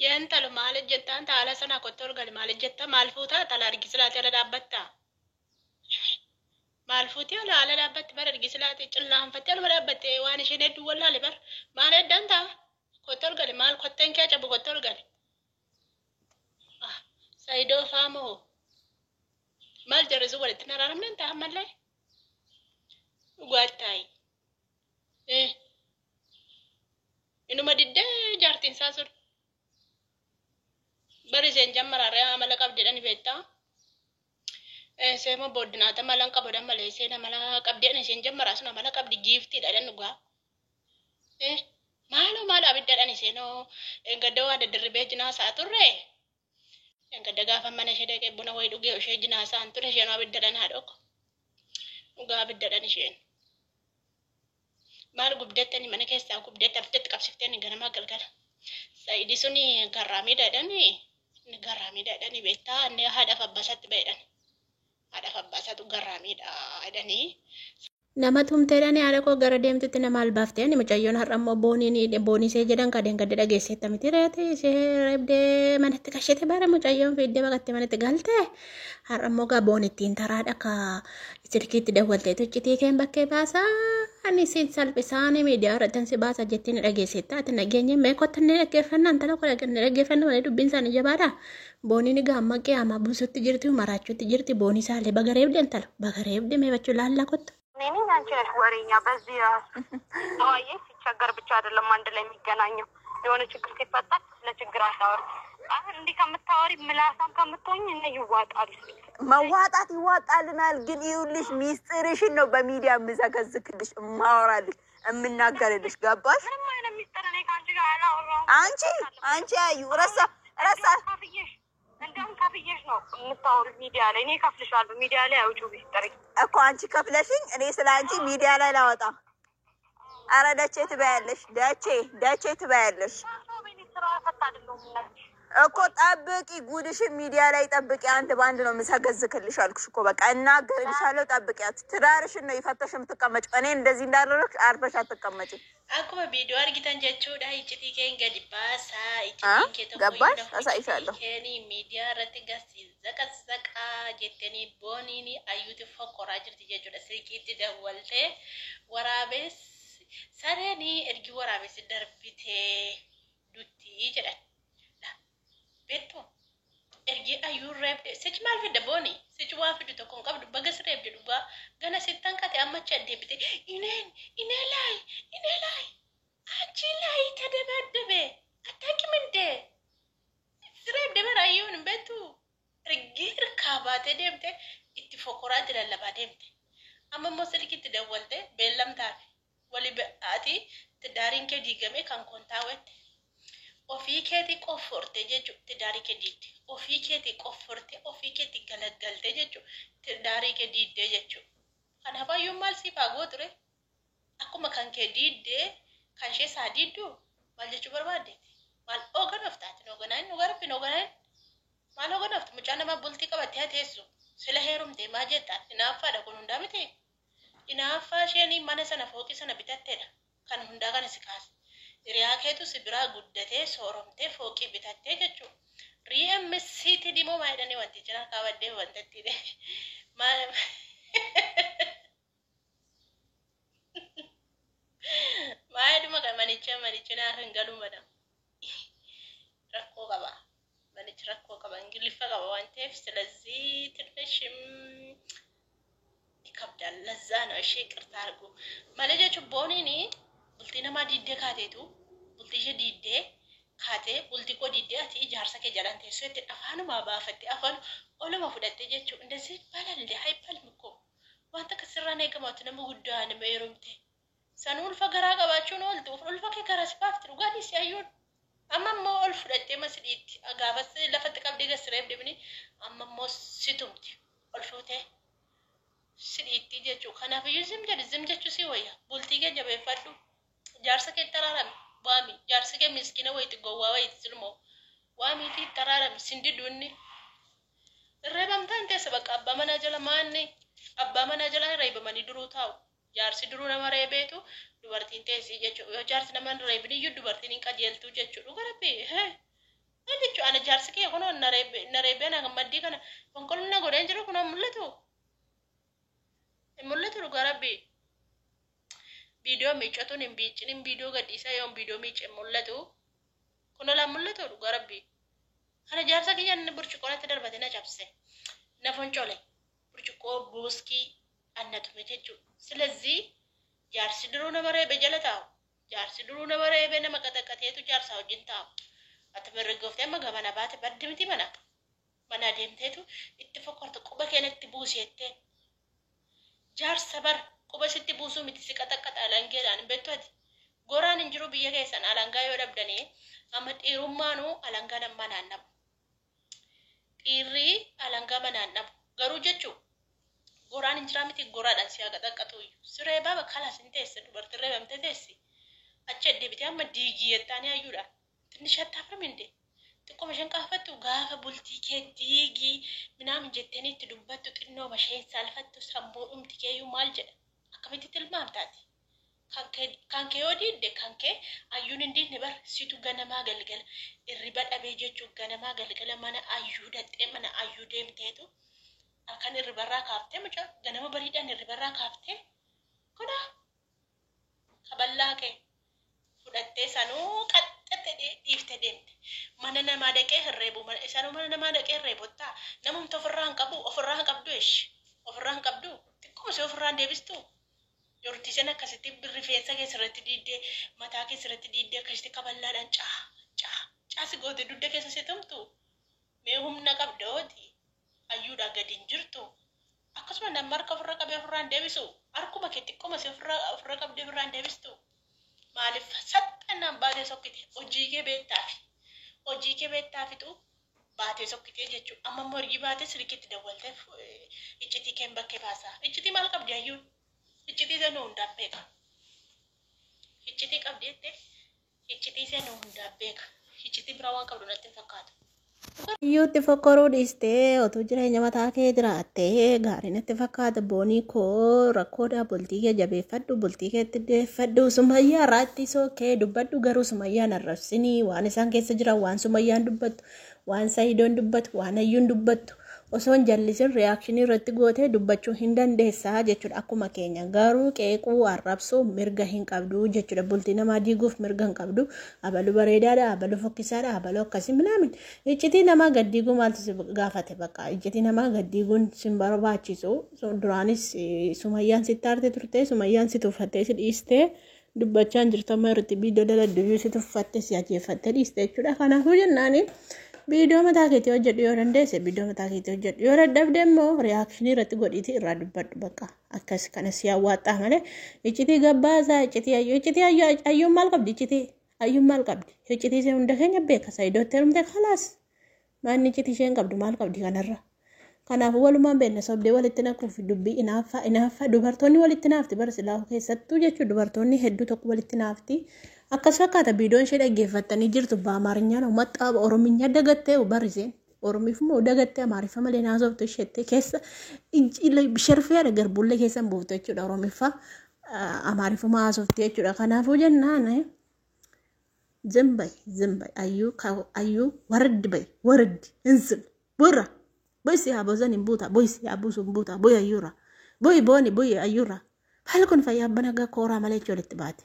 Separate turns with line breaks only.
Yentalu maal jettaan taala sana kotol gal maal jetta maal fuuta tala argisilaati ala dhaabbatta. Maal fuuti ala dhaabbatti bar argisilaati cillaanfatte ala dhaabbatte waan isheen hedduu wallaale bar maal heddaan ta'a kotol gal maal kotteen kee cabu kotol gal. Saayidoo faamoo maal jarrisu walitti naraaramneen ta'a mallee dhugaataayi. Inuma diddee jaartiin isaa sun bari isheen jammaraaree amala qabdedhani beektaa. Seema booddinaata malan qabdan malee seena mala qabdeen isheen jammaraa sun amala qabdi giiftiidha dhan dhugaa. Maaloo maal abiddadhan isheenoo gadda waa daddarribee jinaa isaa turre. Gadda gaafa mana ishee dhaqee buna wayii dhugee ishee jinaa isaan ture isheenoo abiddadhan haa dhokko. Dhugaa abiddadhan isheen. Maal gubdettani mana keessaa gubdetta fitetti qabsifteni ganamaa galgala. Saayidii suni garraamiidhaadhani beektaa inni haadhaaf abbasatti ba'edhan. Haadhaaf abbasatu garraamiidha jedhanii. Nama tumteedhaan haadha koo gara deemtutti nama albaaftee ani mucayyoon har'a immoo boonii ishee jedhan kadeen gadda dhageesseetta miti reeti ishee reebdee manatti qashete bara mucayyoon fiiddee baqattee manatti galte har'a immoo gaa boonittiin taraadha ka silkiitti dawwaltee tuccitii keen bakkee baasaa ani siin salphisaan miidiyaa irratti si baasa jettiin dhageesseetta ati nageenye meeqottanne dhaggeeffannaan tala koo dhaggeeffanna malee dubbiin isaanii jabaadha. Booniin gaamma qe'amaa buusutti jirti maraachuutti jirti boonii isaallee bagareebdeen tala bagareebdee meebachuu laallaa kottu.
እኔ አንቺ ነሽ ወሬኛ በዚህ ራሱ አዋዬ ሲቸገር ብቻ አይደለም አንድ ላይ የሚገናኘው የሆነ ችግር ሲፈጠር ለችግር አታወሪ እንዲህ ከምታወሪ ምላሳም ከምትሆኝ እነ ይዋጣል
መዋጣት ይዋጣልናል ግን ይኸውልሽ ሚስጥርሽን ነው በሚዲያ የምዘገዝክልሽ እማወራልሽ እምናገርልሽ ገባሽ
ምንም አይነት ሚስጥር እኔ ከአንቺ ጋር አላወራሁም
አንቺ አዩ ረሳ
እንደውም ከፍዬሽ ነው የምታወሪ ሚዲያ ላይ እኔ ከፍልሻለሁ ሚዲያ ላይ አውጪው ቢስጥሪ
እኮ አንቺ ከፍለሽኝ እኔ ስለ አንቺ ሚዲያ ላይ ላወጣ ኧረ ደቼ ትበያለሽ ደቼ ትበያለሽ እኮ ጠብቂ ጉድሽን ሚዲያ ላይ ጠብቂ አንድ ባንድ ነው የምሰገዝክልሽ አልኩሽ እኮ በቃ እናገርልሻለሁ ጠብቂያት ትዳርሽን ነው ይፈተሽ የምትቀመጪ እኔ እንደዚህ እንዳደረግሽ አርፈሽ አትቀመጪ
አኩመ ቪዲዮ አርጊታን ጀቹዳ ይጭቲ ከን ገዲባሳ ይጭቲ
ገባሽ አሳይሻለሁ
ከኒ ሚዲያ ረትጋስ ዘቀዘቃ ጀተኒ ቦኒኒ አዩት ፈቆራ ጅርቲ ጀቹዳ ስልኪት ደወልቴ ወራቤስ ሰረኒ እርጊ ወራቤስ ደርቢቴ ዱቲ ጀዳን Beto, ergi ayu rep. Sech mal fi daboni. Sech wa fi duto kon kabdu bagas rep de duba. Gana setan kate amma chadde bite. Inelai. Achi lai tadabaddabe. Ataki minde. Rep de marayun betu. Ergi irkabate demte. Itti fokora dilallaba demte. Amma moseliki tidawwalte bellam tafe. Wali ati tidarin ke digame kan kontawette. Ofii keetii qofforte jechuun tidaarii kee diidde. Ofii keetii qofforte ofii keetii galagalte jechuun tidaarii kee diidde jechuun. Kanaaf ayyuu maal siif haa gooture? Akkuma kan kee diidde kan ishee isaa diiddu maal jechuu barbaadde? Maal hooganof taate hooganaan nu garabbi hooganaan maal hooganoftu mucaa nama bultii qabattee haa teessu sila heerumte maa jettaan inaaffaadha kun hundaa miti. Inaaffaa isheen mana sana fooqii sana bitatteedha kan hundaa kana si kaase. Riyaa keetu si biraa guddatee sooromtee fooqii bitattee jechuudha. Riyaa misiitti dimoo maayidhanii wanti jira kaawwaddee wantatti dhe. Maayidhuma kan manichi naa kan galuu madam. Rakkoo qaba. Manichi rakkoo qaba. Ingiliffa qaba waan ta'eef silazii tirfeshim kabdaan lazzaa ነው እሺ ቅርታ አድርጉ ማለት jechuun booniini bultii namaa diiddee kaateetu bultii ishee diiddee kaatee bultii koo diiddee ati ijaarsa kee jalaan teessoo itti afaanuma baafatte afaan oluma fudhatte jechuun እንደዚህ ይባላል አይባልም እኮ wanta akkasirraan eegamaatu nama guddaa nama heerumte san ulfa garaa qabaachuun ooltu ulfa kee garaa si baafte dhugaatii si ayyuun amma immoo ol fudhattee masliitti gaafas lafatti qabdee gasireef deemni amma immoo si tumti ol fuutee Sidiitti jechuun kanaaf iyyuu zim jechuu si wayya bultii kee jabeeffadhu jaarsa kee taraarame waami jaarsa kee miskina wayitti gowwaa wayitti silmoo waamiifi taraarame sindiduunni irreebamtaan teessa bakka abbaa manaa jala maanne abbaa manaa jala reebamanii duruu taa'u jaarsi duruu nama reebeetu dubartiin teessii jechuudha yoo jaarsi nama reebini iyyuu dubartiin hin qajeeltuu jechuudha garabee Andi cu ana jaarsi kee kuno nareebe na gammaddii kana fonqolna godheen jiru kun mul'atu dhugaa rabbii. Video miiccatuun hin biiccinin video gadhiisaa yoon video miicce mul'atu kun ala mul'atu dhugaa rabbii. Kana jaarsa kiyya inni burcuqqoonatti darbate na cabse na foncole burcuqqoo buuskii annatume jechuudha. Silazii jaarsi duruu nama reebe jala taa'u jaarsi duruu nama reebe nama qaxaqateetu jaarsaa wajjin taa'u. Ati mirgooftee amma gamana baate baddi miti mana deemteetu itti fokkortu quba keenyatti buuseettee jaarsa bar quba sitti buusuu miti si qaxaqata alangeedhaan hin beektu ati goraan hin jiru biyya keessan alangaa yoo dhabdanii amma dhiirummaanuu alangaa nama naannabu dhiirrii alangaa manaannabu garuu jechuu goraan hin jiraa miti goraadhaan si qaxaqatu siree baaba kalaas hin teesse dubartii reebamte teessi achi deebitee amma diigii yettaanii hayyuudha. ትንሽ አታፍርም እንዴ? ጥቆ መሸን ቃፈቱ ጋፈ ቡልቲ ከዲጊ ምናምን ጀተኒ ትዱበቱ ጥኖ በሸይ ሳልፈቱ ሰምቦ እምትከዩ ማልጀ አከመቲ ትልማምታት ካንኬ ወዲ እንደ ካንኬ አዩን እንዴት ነበር ሲቱ ገነማ ገልገል እሪባ ዳቤጀቹ ገነማ ገልገለ ማነ አዩ ደጤ ማነ አዩ ደምቴቱ አከን እሪበራ ካፍቴ መጫ ገነማ በሪዳን እሪበራ ካፍቴ ኮዳ ከበላከ fudhattee sanuu qaxxatte dhiifte deemte mana namaa dhaqee hirreebu isaanuu mana namaa dhaqee hirreebottaa namumti ofirraa hin qabdu xiqquma si ofirraa hin deebistu yortiisen akkasitti rifeensa keessarratti diiddee mataa keessarratti diiddee akkasitti kaballaadhaan caasi goote dudda keessa seetumtu mee humna qabdooti ayyuudhaa gadi hin jirtu akkasuma nama harka ofirra qabee ofirraa hin deebisu harkuma kee xiqquma si ofirra qabdee ofirraa hin deebistu. Maalif saxxanaan baatee sokkite hojii kee beektaafitu baatee sokkite jechuudha. Amma morgii baatee sirkiitti dawwaltee iccitii keen bakkee baasaa. Iccitii maal qabdi hayyuun? Iccitii seenuu hundaaf beeka. Iccitii qabdi jettee iccitii seenuu hundaaf beeka. Iccitii biraa waan qabdu natti hin fakkaatu.
Iyyuutti fokkoruu dhiistee otuu jireenya mataa kee jiraattee gaariin itti fakkaata boonii koo rakkoodhaa bultii kee jabeeffadhu bultii keetti deeffadhu sumayyaa irraatti sookee dubbadhu garuu sumayyaan arrabsinii waan isaan keessa jiran waan sumayyaan dubbattu waan sayidoon dubbattu waan ayyuun dubbattu osoon jallisin reaakshinii irratti gootee dubbachuu hin dandeessaa jechuudha akkuma keenya garuu qeequu arrabsuu mirga hin qabdu jechuudha bultii namaa diiguuf mirga hin qabdu abalu bareedaadha abalu fokkisaadha abalu akkasii minaamin iccitii namaa gaddiiguu maaltu si gaafate bakka iccitii namaa gaddiiguun sin barbaachisu duraanis sumayyaan sitti aarte turte sumayyaan si tuffattee si dhiistee dubbachaan jirtama irratti biidoo daladduyyuu si tuffatte si ajeeffatte dhiiste jechuudha kanaafuu jennaani Video mataa keetii hojjedhu yoo dandeesse video mataa keetii hojjedhu yoo dadhabde immoo reaakshinii irratti godhiitii irraa dubbadhu bakka akkas kanas yaawwaxxaa malee iccitii gabbaasaa iccitii ayyuun maal qabdi ayyuun maal qabdi iccitii ishee hunda keenya beeka saayidootti hirumte khalaas maanni iccitii isheen qabdu maal qabdi kanarra kanaafuu walumaan beekna sobdee walitti naquuf dubbii inaaffaa dubartoonni walitti naafti barsilaa keessattuu jechuudha dubartoonni hedduu tokko walitti naafti akkas fakkaata viidiyoon ishee dhaggeeffattanii jirtu ba'amaarinyaan maxxaaba oromiyaa dagattee bariseen oromiifuma dagattee amaariffa malee naasoftu isheettee keessa sharfeedha garbullee keessan buuftu jechuudha oromiiffa amaarifuma haasoftu jechuudha kanaafuu jennaan zimbay ayyuu wardi insil burra boy si haabozan hin buuta boy si haabuusu hin buuta boy ayyuura boy booni boy ayyuura haala kun fayyaa abbana gaa kooraa malee walitti baate.